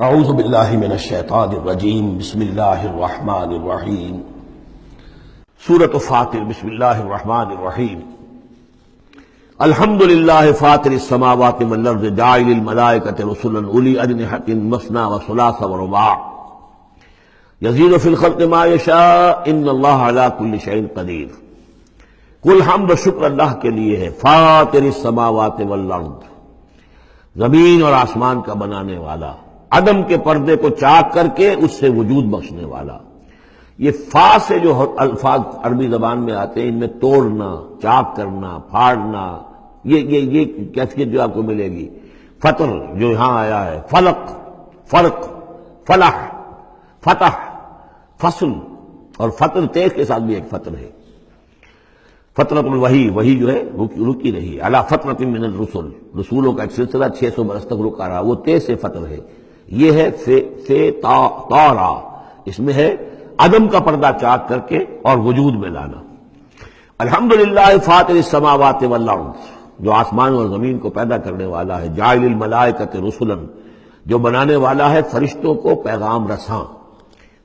اعوذ باللہ من الشیطان الرجیم بسم اللہ الرحمن الرحیم سورۃ فاطر بسم اللہ الرحمن الرحیم الحمد للہ فاطر السماوات والارض جاعل الملائکۃ رسلا اولی اجنحۃ مثنی وثلاث ورباع یزید فی الخلق ما یشاء ان اللہ علی کل شیء قدیر۔ کل حمد و شکر اللہ کے لیے ہے، فاطر السماوات والارض، زمین اور آسمان کا بنانے والا، عدم کے پردے کو چاک کر کے اس سے وجود بخشنے والا۔ یہ فا سے جو الفاظ عربی زبان میں آتے ہیں ان میں توڑنا، چاک کرنا، پھاڑنا، یہ کیفیت جو آپ کو ملے گی۔ فطر جو یہاں آیا ہے، فلق، فرق، فلاح، فتح، فصل، اور فطر تیز کے ساتھ بھی ایک فطر ہے۔ فطرت الوحی، وہی جو ہے رکی رہی، علی فترۃ من الرسل، رسولوں کا ایک سلسلہ 600 برس تک رکا رہا، وہ تیز سے فطر ہے۔ یہ ہے فے طارا، اس میں ہے عدم کا پردہ چاک کر کے اور وجود میں لانا۔ الحمدللہ فاطر السماوات والارض، جو آسمان اور زمین کو پیدا کرنے والا ہے، جاعل الملائکۃ رسلا، جو بنانے والا ہے فرشتوں کو پیغام رساں۔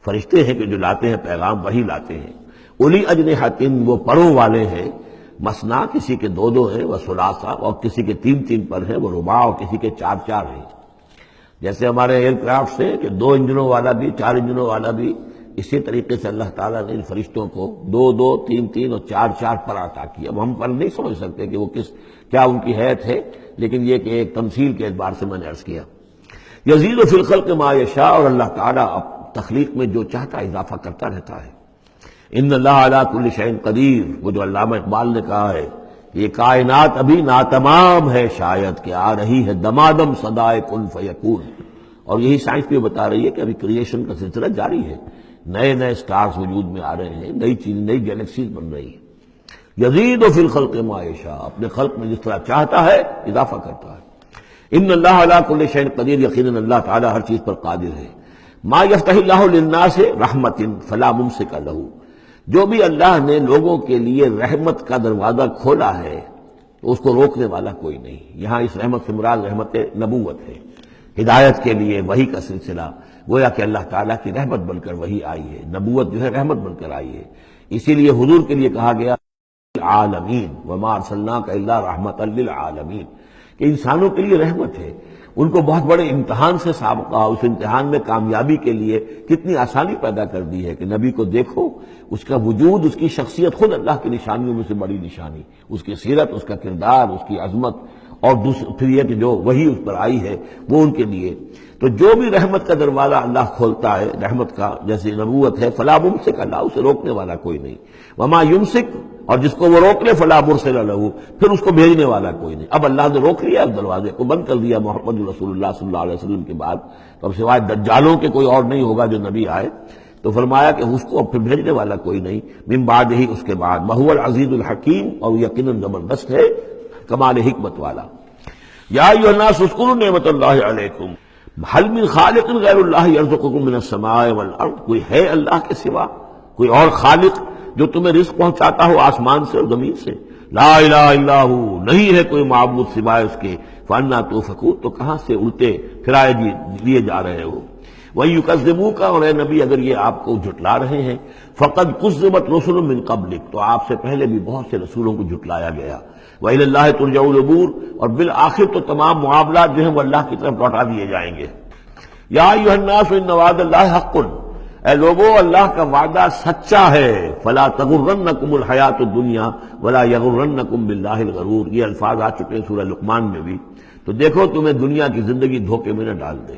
فرشتے ہیں کہ جو لاتے ہیں پیغام، وہی لاتے ہیں۔ اولی اجنحۃ، وہ پروں والے ہیں، مثنا کسی کے دو دو ہیں، وہ ثلاثہ اور کسی کے تین تین پر ہیں، وہ رباع اور کسی کے چار چار ہیں۔ جیسے ہمارے ایئر کرافٹ سے کہ 2 انجنوں والا بھی، 4 انجنوں والا بھی، اسی طریقے سے اللہ تعالیٰ نے ان فرشتوں کو 2 2 3 3 اور 4 4 پر عطا کیا۔ اب ہم پر نہیں سمجھ سکتے کہ وہ کیا ان کی حیثیت ہے، لیکن یہ کہ ایک تمثیل کے اعتبار سے میں نے عرض کیا۔ یزید فی الخلق ما یشاء، اور اللہ تعالیٰ تخلیق میں جو چاہتا اضافہ کرتا رہتا ہے۔ ان اللہ علی کل شیء قدیر، وہ جو علامہ اقبال نے کہا ہے، یہ کائنات ابھی ناتمام ہے، شاید کہ آ رہی ہے دمادم صدائے کن فیکون۔ اور یہی سائنس بھی بتا رہی ہے کہ ابھی کریشن کا سلسلہ جاری ہے، نئے نئے سٹارز وجود میں آ رہے ہیں، نئی چیز، نئی گیلیکسیز بن رہی ہیں۔ یزید فی الخلق ما یشاء، اپنے خلق میں جس طرح چاہتا ہے اضافہ کرتا ہے۔ ان اللہ علی کل شیء قدیر، یقیناً اللہ تعالی ہر چیز پر قادر ہے۔ ما یفتح اللہ للناس رحمۃ فلا ممسک لہ، جو بھی اللہ نے لوگوں کے لیے رحمت کا دروازہ کھولا ہے تو اس کو روکنے والا کوئی نہیں۔ یہاں اس رحمت سے مراد رحمت نبوت ہے، ہدایت کے لیے وحی کا سلسلہ، گویا کہ اللہ تعالیٰ کی رحمت بن کر وحی آئی ہے، نبوت جو ہے رحمت بن کر آئی ہے۔ اسی لیے حضور کے لیے کہا گیا عالمین وما ارسلناک الا رحمۃ للعالمین، کہ انسانوں کے لیے رحمت ہے۔ ان کو بہت بڑے امتحان سے سابقہ، اس امتحان میں کامیابی کے لیے کتنی آسانی پیدا کر دی ہے کہ نبی کو دیکھو، اس کا وجود، اس کی شخصیت خود اللہ کی نشانیوں میں سے بڑی نشانی، اس کی سیرت، اس کا کردار، اس کی عظمت، اور پھر یہ کہ جو وہی اس پر آئی ہے وہ ان کے لیے۔ تو جو بھی رحمت کا دروازہ اللہ کھولتا ہے، رحمت کا، جیسے نبوت ہے، فلا ممسک اللہ، اسے روکنے والا کوئی نہیں۔ وما یمسک، اور جس کو وہ روک لے، فلا مرسل لہ، پھر اس کو بھیجنے والا کوئی نہیں۔ اب اللہ نے روک لیا اس دروازے کو، بند کر دیا محمد رسول اللہ صلی اللہ علیہ وسلم کے بعد، تو اب سوائے دجالوں کے کوئی اور نہیں ہوگا جو نبی آئے، تو فرمایا کہ اس کو پھر بھیجنے والا کوئی نہیں، من بعد ہی، اس کے بعد۔ وہو العزیز الحکیم، اور یقیناً زبردست ہے، کمال حکمت والا۔ یا ایھا الناس اذکروا نعمت اللہ علیکم هل من خالق غیر اللہ یرزقکم من السماء والارض، کوئی ہے اللہ کے سوا کوئی اور خالق جو تمہیں رزق پہنچاتا ہو آسمان سے اور زمین سے؟ لا الہ الا ہو، نہیں ہے کوئی معبود سوائے اس کے۔ فانا توفکون، تو کہاں سے الٹے پھرائے لیے جا رہے ہو؟ وَيُكَذِّبُوكَ، اور اے نبی اگر یہ آپ کو جھٹلا رہے ہیں، فَقَدْ كُذِّبَتْ رُسُلٌ مِّن قَبْلِكَ، تو آپ سے پہلے بھی بہت سے رسولوں کو جھٹلایا گیا۔ وَإِلَى اللَّهِ تُرْجَعُ الْأُمُورُ، اور بالآخر تو تمام معاملات جو ہیں وہ اللہ کی طرف لوٹا دیے جائیں گے۔ یا ایھا الناس ان وعد اللہ حق، اے لوگو اللہ کا وعدہ سچا ہے۔ فلا تغرنکم الحیات الدنیا ولا یغرنکم باللہ الغرور، یہ الفاظ آ چکے ہیں سورہ لقمان میں بھی۔ تو دیکھو تمہیں دنیا کی زندگی دھوکے میں نہ ڈال دے،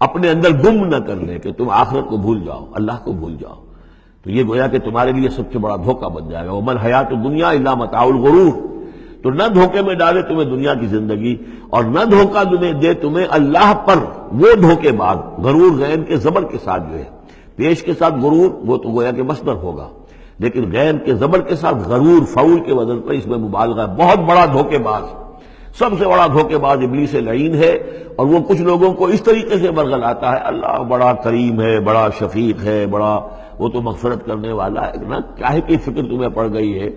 اپنے اندر گم نہ کر لے کہ تم آخرت کو بھول جاؤ، اللہ کو بھول جاؤ، تو یہ گویا کہ تمہارے لیے سب سے بڑا دھوکہ بن جائے گا۔ وَمَا الْحَيَاةُ الدُّنْيَا إِلَّا مَتَاعُ الْغُرُورِ، تو نہ دھوکے میں ڈالے تمہیں دنیا کی زندگی، اور نہ دھوکہ دے تمہیں اللہ پر وہ دھوکے باز، غرور غین کے زبر کے ساتھ جو ہے، پیش کے ساتھ غرور وہ تو گویا کہ مصدر ہوگا، لیکن غین کے زبر کے ساتھ غرور فعول کے وزن پر، اس میں مبالغہ ہے، بہت بڑا دھوکے باز، سب سے بڑا دھوکے باز ابلیس لعین ہے۔ اور وہ کچھ لوگوں کو اس طریقے سے برگلاتا ہے، اللہ بڑا کریم ہے، بڑا شفیق ہے، بڑا وہ تو مغفرت کرنے والا ہے نا، کاہے کی فکر تمہیں پڑ گئی ہے،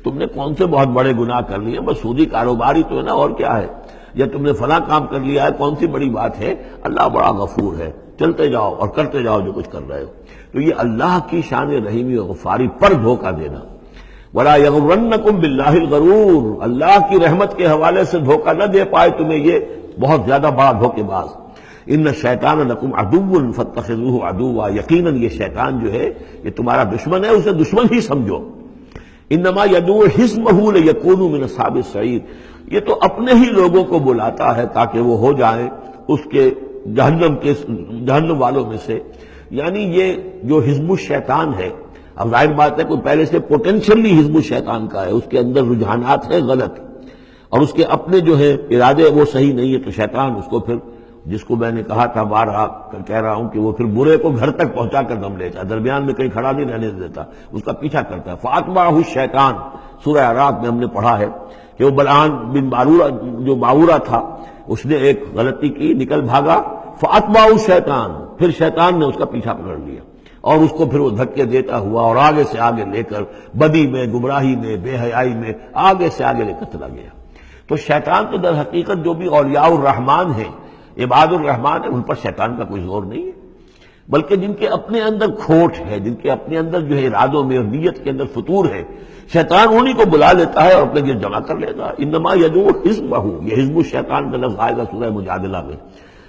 تم نے کون سے بہت بڑے گناہ کر لیے، بس سودی کاروباری تو ہے نا، اور کیا ہے۔ یا تم نے فلاں کام کر لیا ہے، کون سی بڑی بات ہے، اللہ بڑا غفور ہے، چلتے جاؤ اور کرتے جاؤ جو کچھ کر رہے ہو۔ تو یہ اللہ کی شان رحیمی و غفاری پر دھوکہ دینا۔ وَلَا يَغُرَّنَّكُمْ بِاللَّهِ الْغَرُورُ، اللہ کی رحمت کے حوالے سے دھوکہ نہ دے پائے تمہیں یہ بہت زیادہ بڑا دھوکے باز۔ ان الشیطان لکم عدو فاتخذوہ عدوا، یقیناً یہ شیطان جو ہے یہ تمہارا دشمن ہے، اسے دشمن ہی سمجھو۔ انما یدعو حزبہ لیکونوا من اصحاب السعیر، یہ تو اپنے ہی لوگوں کو بلاتا ہے تاکہ وہ ہو جائیں اس کے جہنم والوں میں سے۔ یعنی یہ جو حزب الشیطان ہے، اب ظاہر بات ہے کوئی پہلے سے پوٹینشلی حزب الشیطان کا ہے، اس کے اندر رجحانات ہیں غلط، اور اس کے اپنے جو ہے ارادے وہ صحیح نہیں ہے، تو شیطان اس کو پھر، جس کو میں نے کہا تھا بارہا کہہ رہا ہوں کہ وہ پھر برے کو گھر تک پہنچا کر دم لیتا ہے، درمیان میں کہیں کھڑا نہیں رہنے دیتا، اس کا پیچھا کرتا ہے۔ فَأَتْبَعَهُ الشَّيْطَانُ، سورہ اعراف میں ہم نے پڑھا ہے کہ وہ بلعام بن جو باورا تھا، اس نے ایک غلطی کی، نکل بھاگا، فَأَتْبَعَهُ الشَّيْطَانُ، پھر شیطان نے اس کا پیچھا پکڑ لیا اور اس کو پھر وہ دھکے دیتا ہوا اور آگے سے آگے لے کر بدی میں، گمراہی میں، بے حیائی میں آگے سے آگے لے کر چلا گیا۔ تو شیطان تو در حقیقت جو بھی اولیاء الرحمن ہیں، عباد الرحمن ہیں، ان پر شیطان کا کوئی زور نہیں ہے، بلکہ جن کے اپنے اندر کھوٹ ہے، جن کے اپنے اندر جو ہے ارادوں میں اور نیت کے اندر فتور ہے، شیطان انہی کو بلا لیتا ہے اور اپنے گرد جمع کر لیتا ہے۔ انما یدعو حزبہ، یہ حزب الشیطان کا لفظ آئے گا سورہ مجادلہ میں،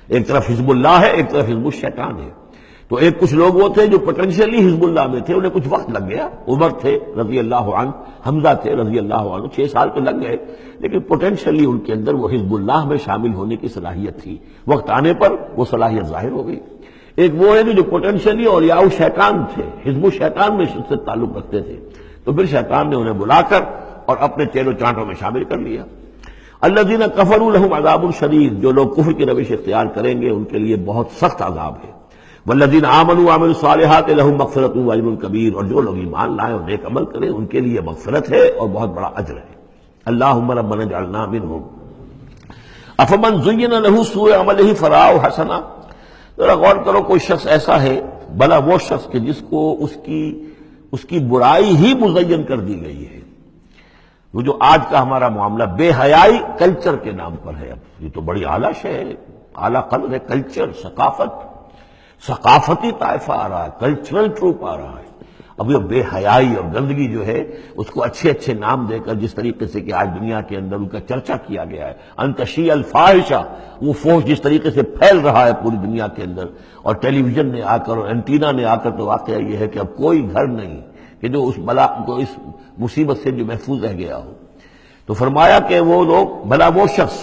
ایک طرف حزب اللہ ہے، ایک طرف حزب الشیطان ہے۔ تو ایک کچھ لوگ وہ تھے جو پوٹینشلی حزب اللہ میں تھے، انہیں کچھ وقت لگ گیا، عمر تھے رضی اللہ عنہ، حمزہ تھے رضی اللہ عنہ، 6 سال تو لگ گئے، لیکن پوٹینشلی ان کے اندر وہ حزب اللہ میں شامل ہونے کی صلاحیت تھی، وقت آنے پر وہ صلاحیت ظاہر ہو گئی۔ ایک وہ ہے کہ جو پوٹینشلی اولیاء الشیطان تھے، حزب الشیطان میں سے تعلق رکھتے تھے، تو پھر شیطان نے انہیں بلا کر اور اپنے چیروں چانٹوں میں شامل کر لیا۔ الذین کفروا لہم عذاب شدید، جو لوگ کفر کی روش اختیار کریں گے ان کے لیے بہت سخت عذاب ہے۔ والذین آمنوا وعملوا الصالحات لہم مغفرۃ واجر کبیر، اور جو لوگ ایمان لائیں اور نیک عمل کریں ان کے لیے مغفرت ہے اور بہت بڑا اجر ہے۔ اللہم ربنا اجعلنا منہم۔ افمن زین لہ سوء عملہ فرآہ حسنا، ذرا غور کرو، کوئی شخص ایسا ہے، بھلا وہ شخص کہ جس کو اس کی برائی ہی مزین کر دی گئی ہے۔ وہ جو آج کا ہمارا معاملہ بے حیائی کلچر کے نام پر ہے، اب یہ تو بڑی اعلیٰ شے ہے، اعلیٰ قدر ہے، کلچر، ثقافتی طائفہ آ رہا ہے، کلچرل ٹروپ آ رہا ہے۔ اب یہ بے حیائی اور گندگی جو ہے اس کو اچھے اچھے نام دے کر، جس طریقے سے کہ آج دنیا کے اندر ان کا چرچا کیا گیا ہے، ان تشیع الفاحشہ، وہ فحش جس طریقے سے پھیل رہا ہے پوری دنیا کے اندر، اور ٹیلی ویژن نے آ کر اور اینٹینا نے آ کر، تو واقعہ یہ ہے کہ اب کوئی گھر نہیں کہ جو اس بلا کو، اس مصیبت سے جو محفوظ رہ گیا ہو۔ تو فرمایا کہ وہ لوگ، بھلا وہ شخص،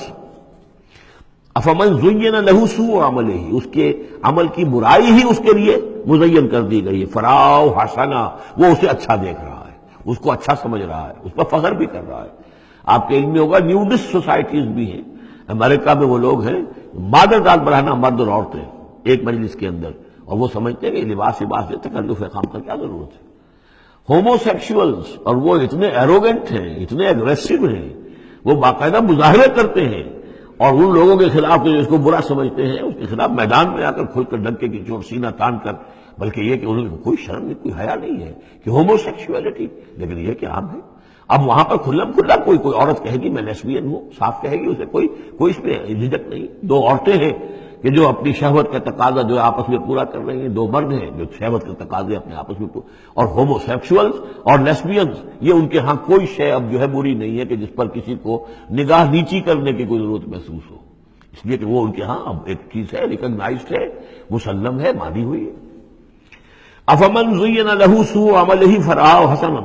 افمن زین لہ سوء عملہ، اس کے عمل کی برائی ہی اس کے لیے مزین کر دی گئی ہے، فرآہ حسنا، وہ اسے اچھا دیکھ رہا ہے، اس کو اچھا سمجھ رہا ہے، اس پر فخر بھی کر رہا ہے۔ آپ کے علم میں ہوگا نیوڈسٹ سوسائٹیز بھی ہیں، امریکہ میں وہ لوگ ہیں، مادر داد بڑھانا مرد اور عورتیں ایک مجلس کے اندر، اور وہ سمجھتے ہیں کہ لباس میں تکلف خام کا کیا ضرورت ہے۔ ہومو سیکشولز، اور وہ اتنے ایروگنٹ ہیں، اتنے اگریسو ہیں، وہ باقاعدہ مظاہرے کرتے ہیں، اور ان لوگوں کے خلاف جو اس کو برا سمجھتے ہیں اس کے خلاف میدان میں آ کر کھل کر ڈنکے کی چوٹ سینہ تان کر، بلکہ یہ کہ انہوں نے کوئی شرم نہیں، کوئی حیا نہیں ہے کہ ہومو سیکشولیٹی، لیکن یہ کہ عام ہے۔ اب وہاں پر کھلم کھلا کوئی عورت کہے گی میں لیسبین ہوں، صاف کہے گی، اسے کوئی اس میں جھجک نہیں۔ 2 عورتیں ہیں کہ جو اپنی شہوت کا تقاضا جو آپس میں پورا کر رہی ہیں، 2 مرد ہیں جو شہوت کے تقاضے اپنے آپس میں اور ہومو سیکشولز اور لیسبینز، یہ ان کے ہاں کوئی شے اب جو ہے بری نہیں ہے کہ جس پر کسی کو نگاہ نیچی کرنے کی کوئی ضرورت محسوس ہو، اس لیے کہ وہ ان کے ہاں اب ایک چیز ہے، ریکگنائزڈ ہے، مسلم ہے، مانی ہوئی ہے۔ افمن زین لہ سوء عملہ فرآہ حسنا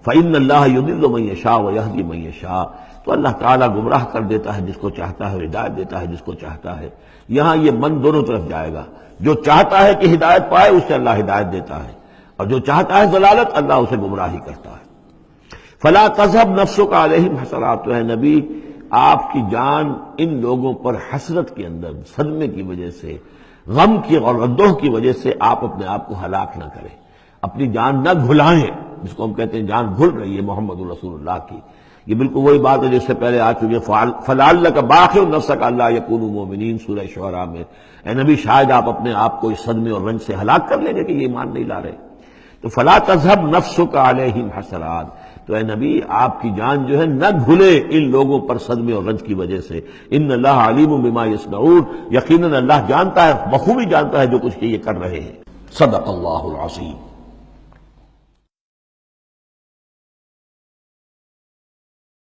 فإن اللہ یضل من یشاء ویہدی من یشاء، تو اللہ تعالیٰ گمراہ کر دیتا ہے جس کو چاہتا ہے اور ہدایت دیتا ہے جس کو چاہتا ہے۔ یہاں یہ من دونوں طرف جائے گا، جو چاہتا ہے کہ ہدایت پائے اسے اللہ ہدایت دیتا ہے، اور جو چاہتا ہے ضلالت اللہ اسے گمراہی کرتا ہے۔ فلا تذهب نفسك علیہم حسرات، تو ہے نبی آپ کی جان ان لوگوں پر حسرت کے اندر، صدمے کی وجہ سے، غم کی اور اندوہ کی وجہ سے آپ اپنے آپ کو ہلاک نہ کریں، اپنی جان نہ گھلائیں، جس کو ہم کہتے ہیں جان گھل رہی ہے محمد رسول اللہ کی۔ یہ بالکل وہی بات ہے جس سے پہلے آ چکی ہے، فلعلک باخع نفسک الا یکونوا مؤمنین، سورہ شعراء میں۔ اے نبی شاید آپ اپنے آپ کو اس صدمے اور رنج سے ہلاک کر لیں گے کہ یہ ایمان نہیں لا رہے۔ تو فلا تذهب نفسک علیہم حسرات، تو اے نبی آپ کی جان جو ہے نہ گھلے ان لوگوں پر صدمے اور رنج کی وجہ سے. ان اللہ علیم بما یصنعون، یقیناً اللہ جانتا ہے، بخوبی جانتا ہے جو کچھ یہ کر رہے ہیں. صدق اللہ العظیم.